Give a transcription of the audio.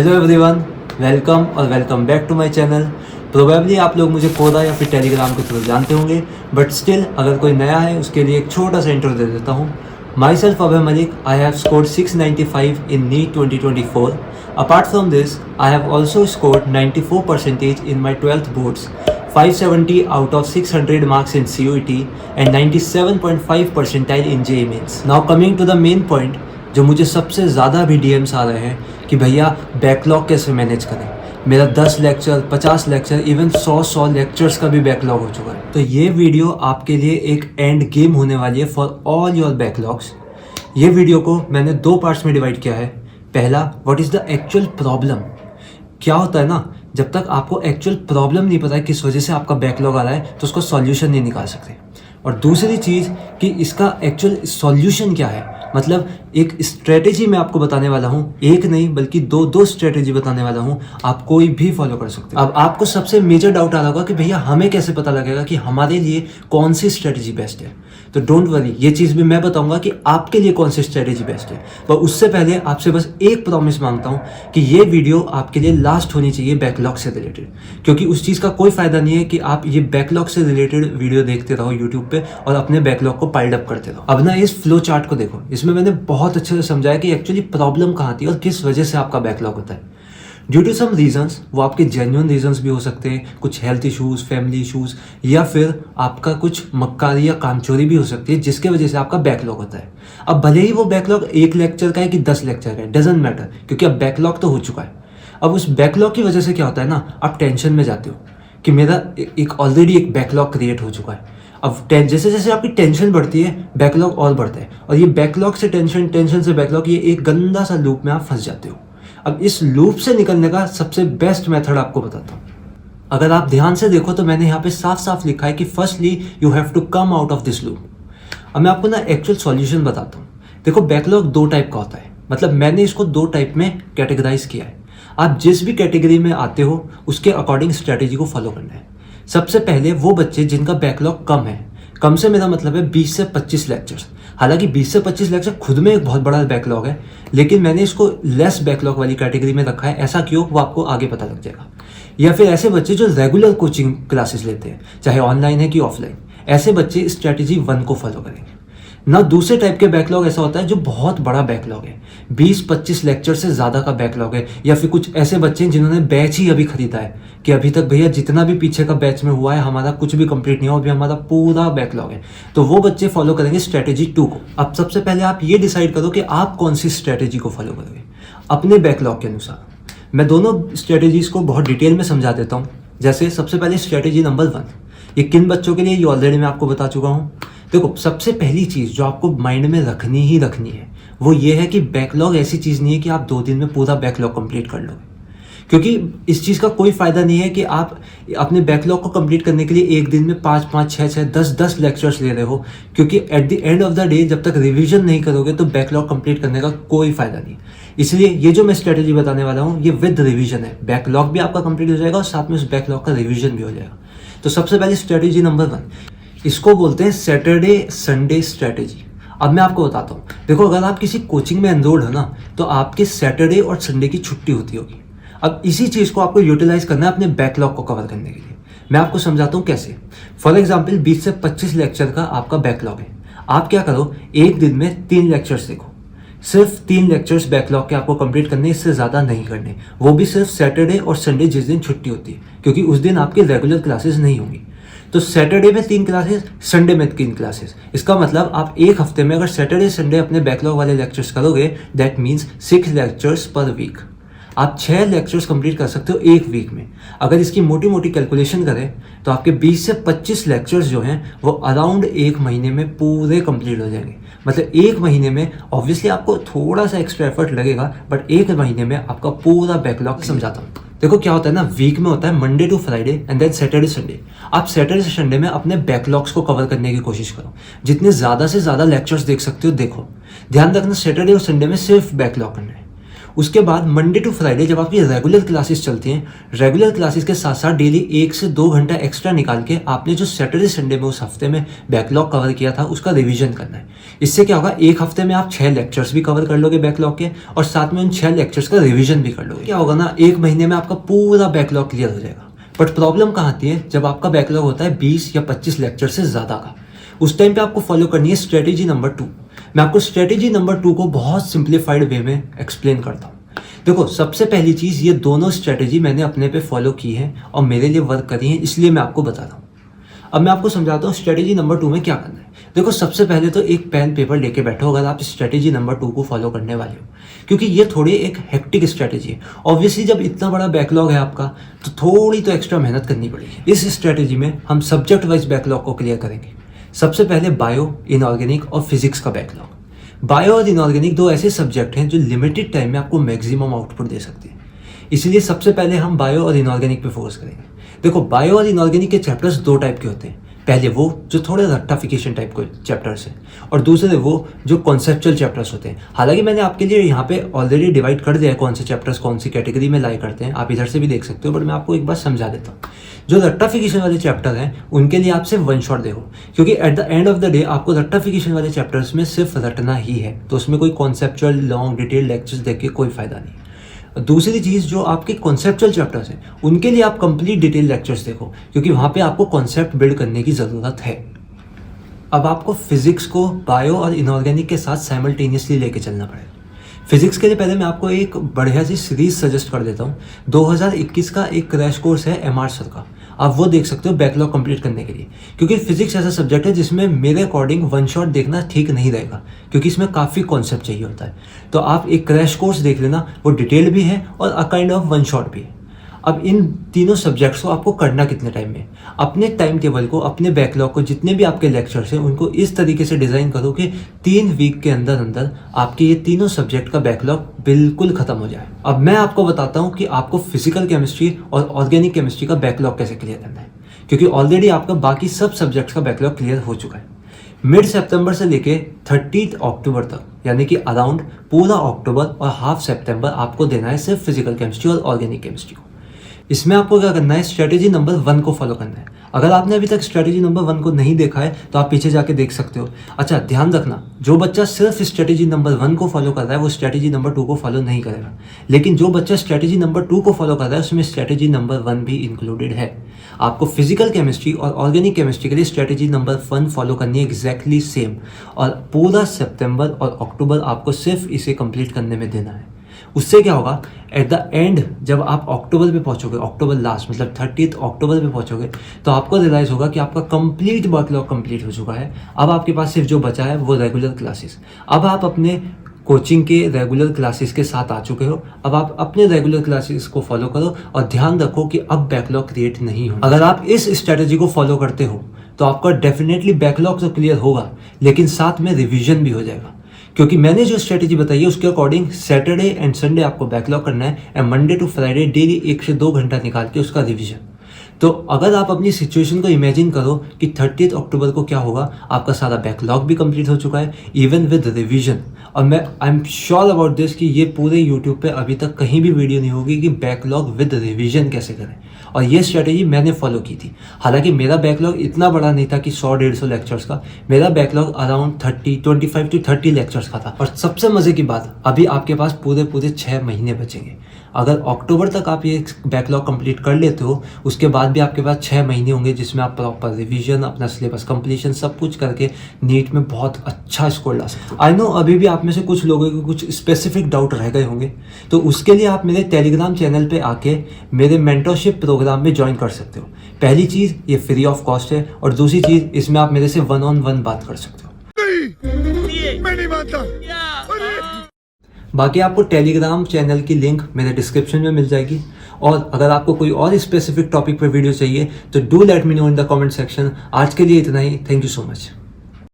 Hello everyone, welcome back to my channel. Probably आप लोग मुझे कोदा या फिर टेलीग्राम के थ्रू जानते होंगे, बट स्टिल अगर कोई नया है उसके लिए एक छोटा सा इंट्रो दे देता हूँ। Myself Abhay Malik, I have scored 695 in NEET 2024। Apart from this, I have also scored 94% in my 12th boards, 570 out of 600 marks in CUET and 97.5 percentile in JEE Mains. Now coming to the main point, जो मुझे सबसे ज़्यादा भी DMs आ रहे हैं कि भैया backlog कैसे मैनेज करें। मेरा 10 लेक्चर, 50 लेक्चर, इवन 100 लेक्चर्स का भी बैकलॉग हो चुका है। तो ये वीडियो आपके लिए एक एंड गेम होने वाली है फॉर ऑल योर बैकलॉग्स। ये वीडियो को मैंने 2 पार्ट्स में डिवाइड किया है। पहला, what is the actual problem. क्या होता है ना, जब तक आपको एक्चुअल प्रॉब्लम नहीं पता है किस वजह से आपका बैकलॉग आ रहा है तो उसको सॉल्यूशन नहीं निकाल सकते। और दूसरी चीज़ कि इसका एक्चुअल सॉल्यूशन क्या है, मतलब एक स्ट्रेटेजी मैं आपको बताने वाला हूँ, एक नहीं बल्कि दो स्ट्रेटेजी बताने वाला हूँ, आप कोई भी फॉलो कर सकते हो। अब आपको सबसे मेजर डाउट आ रहा होगा कि भैया हमें कैसे पता लगेगा कि हमारे लिए कौन सी स्ट्रेटेजी बेस्ट है। तो डोंट वरी, ये चीज़ भी मैं बताऊंगा कि आपके लिए कौन सी स्ट्रेटेजी बेस्ट है। पर उससे पहले आपसे बस एक प्रॉमिस मांगता हूँ कि ये वीडियो आपके लिए लास्ट होनी चाहिए बैकलॉग से रिलेटेड, क्योंकि उस चीज़ का कोई फ़ायदा नहीं है कि आप ये बैकलॉग से रिलेटेड वीडियो देखते रहो यूट्यूब पे और अपने बैकलॉग को पाइल्ड अप करते रहो। अब ना इस फ्लो चार्ट को देखो, इसमें मैंने बहुत अच्छे से समझाया कि एक्चुअली प्रॉब्लम कहाँ थी और किस वजह से आपका बैकलॉग होता है। ड्यू टू सम रीजंस, वो आपके जेन्युइन रीजंस भी हो सकते हैं, कुछ हेल्थ इश्यूज, फैमिली इश्यूज, या फिर आपका कुछ मक्कारी या कामचोरी भी हो सकती है जिसके वजह से आपका बैकलॉग होता है। अब भले ही वो बैकलॉग 1 लेक्चर का है कि 10 लेक्चर का है, डजेंट मैटर, क्योंकि अब बैकलॉग तो हो चुका है। अब उस बैकलॉग की वजह से क्या होता है ना, आप टेंशन में जाते हो कि मेरा एक ऑलरेडी एक बैकलॉग क्रिएट हो चुका है। अब जैसे जैसे आपकी टेंशन बढ़ती है बैकलॉग और बढ़ता है, और ये बैकलॉग से टेंशन, टेंशन से बैकलॉग, ये एक गंदा सा लूप में आप फंस जाते हो। अब इस लूप से निकलने का सबसे बेस्ट मेथड आपको बताता हूँ। अगर आप ध्यान से देखो तो मैंने यहाँ पे साफ साफ लिखा है कि firstly you have to come out of this loop. अब मैं आपको ना एक्चुअल सॉल्यूशन बताता हूँ। देखो, बैकलॉग 2 टाइप का होता है, मतलब मैंने इसको 2 टाइप में कैटेगराइज किया है। आप जिस भी कैटेगरी में आते हो उसके अकॉर्डिंग स्ट्रेटेजी को फॉलो करना है। सबसे पहले वो बच्चे जिनका बैकलॉग कम है, कम से मेरा मतलब है 20 से 25 लेक्चर्स। हालांकि 20 से 25 लेक्चर खुद में एक बहुत बड़ा बैकलॉग है, लेकिन मैंने इसको लेस बैकलॉग वाली कैटेगरी में रखा है। ऐसा क्यों, वो आपको आगे पता लग जाएगा। या फिर ऐसे बच्चे जो रेगुलर कोचिंग क्लासेस लेते हैं, चाहे ऑनलाइन है कि ऑफलाइन, ऐसे बच्चे स्ट्रेटेजी 1 को फॉलो करेंगे ना। दूसरे टाइप के बैकलॉग ऐसा होता है जो बहुत बड़ा बैकलॉग है, 20-25 लेक्चर से ज़्यादा का बैकलॉग है। या फिर कुछ ऐसे बच्चे हैं जिन्होंने बैच ही अभी खरीदा है कि अभी तक भैया जितना भी पीछे का बैच में हुआ है हमारा कुछ भी कंप्लीट नहीं हुआ, अभी हमारा पूरा बैकलॉग है। तो वो बच्चे फॉलो करेंगे स्ट्रेटेजी 2 को। अब सबसे पहले आप ये डिसाइड करो कि आप कौन सी स्ट्रेटेजी को फॉलो करोगे अपने बैकलॉग के अनुसार। मैं दोनों स्ट्रेटेजीज को बहुत डिटेल में समझा देता हूँ। जैसे सबसे पहले स्ट्रेटेजी नंबर 1, ये किन बच्चों के लिए, ये ऑलरेडी मैं आपको बता चुका हूँ। देखो, सबसे पहली चीज़ जो आपको माइंड में रखनी है वो ये है कि बैकलॉग ऐसी चीज़ नहीं है कि आप 2 दिन में पूरा बैकलॉग कंप्लीट कर लोगे, क्योंकि इस चीज़ का कोई फ़ायदा नहीं है कि आप अपने बैकलॉग को कंप्लीट करने के लिए एक दिन में 5-5, 6-6, 10-10 लेक्चर्स ले रहे हो, क्योंकि at the end of the day जब तक रिवीजन नहीं करोगे तो बैकलॉग कंप्लीट करने का कोई फ़ायदा नहीं। इसलिए ये जो मैं स्ट्रेटेजी बताने वाला हूँ ये विद रिवीजन है। बैकलॉग भी आपका कंप्लीट हो जाएगा और साथ में उस बैकलॉग का रिवीजन भी हो जाएगा। तो सबसे पहले स्ट्रेटेजी नंबर 1, इसको बोलते हैं सैटरडे संडे स्ट्रेटेजी। अब मैं आपको बताता हूँ। देखो, अगर आप किसी कोचिंग में एनरोल्ड हो ना तो आपके सैटरडे और संडे की छुट्टी होती होगी। अब इसी चीज़ को आपको यूटिलाइज करना है अपने बैकलॉग को कवर करने के लिए। मैं आपको समझाता हूँ कैसे। फॉर एग्जाम्पल 20 से 25 लेक्चर का आपका बैकलॉग है। आप क्या करो, एक दिन में 3 लेक्चर्स देखो। सिर्फ 3 लेक्चर्स बैकलॉग के आपको कंप्लीट करने, इससे ज़्यादा नहीं करने। वो भी सिर्फ सैटरडे और संडे जिस दिन छुट्टी होती है, क्योंकि उस दिन आपकी रेगुलर क्लासेस नहीं होंगी। तो सैटरडे में 3 क्लासेस, संडे में 3 क्लासेस। इसका मतलब आप एक हफ्ते में अगर सैटरडे संडे अपने बैकलॉग वाले लेक्चर्स करोगे, that means 6 lectures per week. आप 6 लेक्चर्स कंप्लीट कर सकते हो एक वीक में। अगर इसकी मोटी मोटी कैलकुलेशन करें तो आपके 20 से 25 लेक्चर्स जो हैं वो अराउंड 1 महीने में पूरे कंप्लीट हो जाएंगे। मतलब 1 महीने में ऑब्वियसली आपको थोड़ा सा एक्स्ट्रा एफर्ट लगेगा, बट 1 महीने में आपका पूरा बैकलॉग समझाता हूँ। देखो क्या होता है ना, वीक में होता है Monday to Friday and then Saturday Sunday. आप सैटरडे से संडे में अपने बैकलॉग्स को कवर करने की कोशिश करो। जितने ज़्यादा से ज़्यादा लेक्चर्स देख सकते हो देखो। ध्यान रखना, सैटरडे और संडे में सिर्फ बैकलॉग करना है। उसके बाद मंडे टू फ्राइडे जब आपकी रेगुलर क्लासेस चलती हैं, रेगुलर क्लासेस के साथ साथ डेली 1 से 2 घंटा एक्स्ट्रा निकाल के आपने जो सैटरडे संडे में उस हफ्ते में बैकलॉग कवर किया था उसका रिवीजन करना है। इससे क्या होगा, एक हफ्ते में आप 6 लेक्चर्स भी कवर कर लोगे बैकलॉग के, और साथ में उन 6 लेक्चर्स का रिवीजन भी कर लोगे। क्या होगा ना, 1 महीने में आपका पूरा बैकलॉग क्लियर हो जाएगा। बट प्रॉब्लम कहाँ आती है, जब आपका बैकलॉग होता है 20 या 25 लेक्चर से ज़्यादा का। उस टाइम पे आपको फॉलो करनी है स्ट्रेटेजी नंबर 2। मैं आपको स्ट्रेटेजी नंबर 2 को बहुत सिंप्लीफाइड वे में एक्सप्लेन करता हूँ। देखो, सबसे पहली चीज़, ये दोनों स्ट्रेटेजी मैंने अपने पे फॉलो की है और मेरे लिए वर्क करी है, इसलिए मैं आपको बता रहा हूँ। अब मैं आपको समझाता हूँ स्ट्रेटेजी नंबर 2 में क्या करना है। देखो, सबसे पहले तो एक पेन पेपर लेके बैठो अगर आप स्ट्रेटेजी नंबर 2 को फॉलो करने वाले हो, क्योंकि ये थोड़ी एक हेक्टिक स्ट्रेटेजी है। ऑब्वियसली जब इतना बड़ा बैकलॉग है आपका, तो थोड़ी तो एक्स्ट्रा मेहनत करनी पड़ेगी। इस स्ट्रेटेजी में हम सब्जेक्ट वाइज बैकलॉग को क्लियर करेंगे। सबसे पहले बायो, इनऑर्गेनिक और फिजिक्स का बैकलॉग। बायो और इनऑर्गेनिक 2 ऐसे सब्जेक्ट हैं जो लिमिटेड टाइम में आपको मैक्सिमम आउटपुट दे सकते हैं, इसलिए सबसे पहले हम बायो और इनऑर्गेनिक पे फोकस करेंगे। देखो, बायो और इनऑर्गेनिक के चैप्टर्स 2 टाइप के होते हैं। पहले वो जो थोड़े रट्टाफिकेशन टाइप के चैप्टर्स हैं, और दूसरे वो जो कॉन्सेप्चुअल चैप्टर्स होते हैं। हालांकि मैंने आपके लिए यहाँ पे ऑलरेडी डिवाइड कर दिया है कौन से चैप्टर्स कौन सी कैटेगरी में लाई करते हैं, आप इधर से भी देख सकते हो, बट मैं आपको एक बार समझा देता हूँ। जो रट्टाफिकेशन वाले चैप्टर हैं उनके लिए आप सिर्फ 1 शॉट देखो, क्योंकि at the end of the day आपको रट्टाफिकेशन वाले चैप्टर्स में सिर्फ रटना ही है, तो उसमें कोई कॉन्सेप्चुअल लॉन्ग डिटेल लेक्चर्स देख के कोई फायदा नहीं। दूसरी चीज़, जो आपके कॉन्सेप्चुअल चैप्टर्स हैं उनके लिए आप कंप्लीट डिटेल लेक्चर्स देखो, क्योंकि वहाँ पे आपको कॉन्सेप्ट बिल्ड करने की ज़रूरत है। अब आपको फिजिक्स को बायो और इनऑर्गेनिक के साथ साइमल्टेनियसली लेके चलना पड़ेगा। फिजिक्स के लिए पहले मैं आपको एक बढ़िया सी सीरीज सजेस्ट कर देता हूँ। 2021 का एक क्रैश कोर्स है MR सर का, आप वो देख सकते हो बैकलॉग कंप्लीट करने के लिए, क्योंकि फिजिक्स ऐसा सब्जेक्ट है जिसमें मेरे अकॉर्डिंग 1 शॉट देखना ठीक नहीं रहेगा, क्योंकि इसमें काफ़ी कॉन्सेप्ट चाहिए होता है। तो आप एक क्रैश कोर्स देख लेना, वो डिटेल भी है और अ काइंड ऑफ 1 शॉट भी है। अब इन तीनों सब्जेक्ट्स को आपको करना कितने टाइम में, अपने टाइम टेबल को, अपने बैकलॉग को, जितने भी आपके लेक्चर्स हैं उनको इस तरीके से डिज़ाइन करो कि 3 वीक के अंदर अंदर आपके ये तीनों सब्जेक्ट का बैकलॉग बिल्कुल ख़त्म हो जाए। अब मैं आपको बताता हूँ कि आपको फिजिकल केमिस्ट्री और ऑर्गेनिक केमिस्ट्री का बैकलॉग कैसे क्लियर करना है, क्योंकि ऑलरेडी आपका बाकी सब सब्जेक्ट्स का बैकलॉग क्लियर हो चुका है। मिड सितंबर से लेके 30 अक्टूबर तक, यानी कि अराउंड पूरा अक्टूबर और हाफ सितंबर आपको देना है सिर्फ फिजिकल केमिस्ट्री और ऑर्गेनिक केमिस्ट्री को। इसमें आपको क्या करना है, स्ट्रेटेजी नंबर 1 को फॉलो करना है। अगर आपने अभी तक स्ट्रेटेजी नंबर 1 को नहीं देखा है तो आप पीछे जाके देख सकते हो। अच्छा, ध्यान रखना, जो बच्चा सिर्फ स्ट्रेटेजी नंबर 1 को फॉलो कर रहा है वो स्ट्रेटेजी नंबर 2 को फॉलो नहीं करेगा, लेकिन जो बच्चा स्ट्रेटेजी नंबर 2 को फॉलो कर रहा है उसमें स्ट्रेटेजी नंबर 1 भी इंक्लूडेड है। आपको फिजिकल केमिस्ट्री और ऑर्गेनिक केमिस्ट्री के लिए स्ट्रेटेजी नंबर 1 फॉलो करनी है एग्जैक्टली सेम, और पूरा सितंबर और अक्टूबर आपको सिर्फ इसे कंप्लीट करने में देना है। उससे क्या होगा, एट द एंड जब आप अक्टूबर पे पहुंचोगे, अक्टूबर लास्ट मतलब 30 अक्टूबर पे पहुंचोगे, तो आपको रियलाइज होगा कि आपका कंप्लीट बैकलॉग कंप्लीट हो चुका है। अब आपके पास सिर्फ जो बचा है वो रेगुलर क्लासेस। अब आप अपने कोचिंग के रेगुलर क्लासेस के साथ आ चुके हो, अब आप अपने रेगुलर क्लासेस को फॉलो करो और ध्यान रखो कि अब बैकलॉग क्रिएट नहीं हो। अगर आप इस स्ट्रेटेजी को फॉलो करते हो तो आपका डेफिनेटली बैकलॉग तो क्लियर होगा, लेकिन साथ में रिविजन भी हो जाएगा, क्योंकि मैंने जो स्ट्रेटेजी बताई है उसके अकॉर्डिंग सैटरडे एंड संडे आपको बैकलॉग करना है, and Monday to Friday daily 1 से 2 घंटा निकाल के उसका रिवीजन। तो अगर आप अपनी सिचुएशन को इमेजिन करो कि 30 अक्टूबर को क्या होगा, आपका सारा बैकलॉग भी कंप्लीट हो चुका है इवन विद रिवीजन। और मैं I am sure about this कि ये पूरे यूट्यूब पे अभी तक कहीं भी वीडियो नहीं होगी कि बैकलॉग विद रिवीजन कैसे करें, और ये स्ट्रेटेजी मैंने फॉलो की थी। हालांकि मेरा बैकलॉग इतना बड़ा नहीं था कि 100-150 लेक्चर्स का, मेरा बैकलॉग अराउंड 25 to 30 लेक्चर्स का था। और सबसे मज़े की बात, अभी आपके पास पूरे 6 महीने बचेंगे। अगर अक्टूबर तक आप ये बैकलॉग कंप्लीट कर लेते हो, उसके बाद भी आपके पास 6 महीने होंगे जिसमें आप प्रॉपर रिवीजन, अपना सिलेबस कंप्लीशन सब कुछ करके नीट में बहुत अच्छा स्कोर ला सकते हो। आई नो अभी भी आप में से कुछ लोगों के कुछ स्पेसिफिक डाउट रह गए होंगे, तो उसके लिए आप मेरे टेलीग्राम चैनल पे आके मेरे मेंटरशिप प्रोग्राम में ज्वाइन कर सकते हो। पहली चीज़, ये फ्री ऑफ कॉस्ट है, और दूसरी चीज़, इसमें आप मेरे से 1-on-1 बात कर सकते हो। मैं नहीं मानता। बाकी आपको टेलीग्राम चैनल की लिंक मेरे डिस्क्रिप्शन में मिल जाएगी, और अगर आपको कोई और स्पेसिफिक टॉपिक पर वीडियो चाहिए तो do let me know in the comment section. आज के लिए इतना ही, थैंक यू सो मच।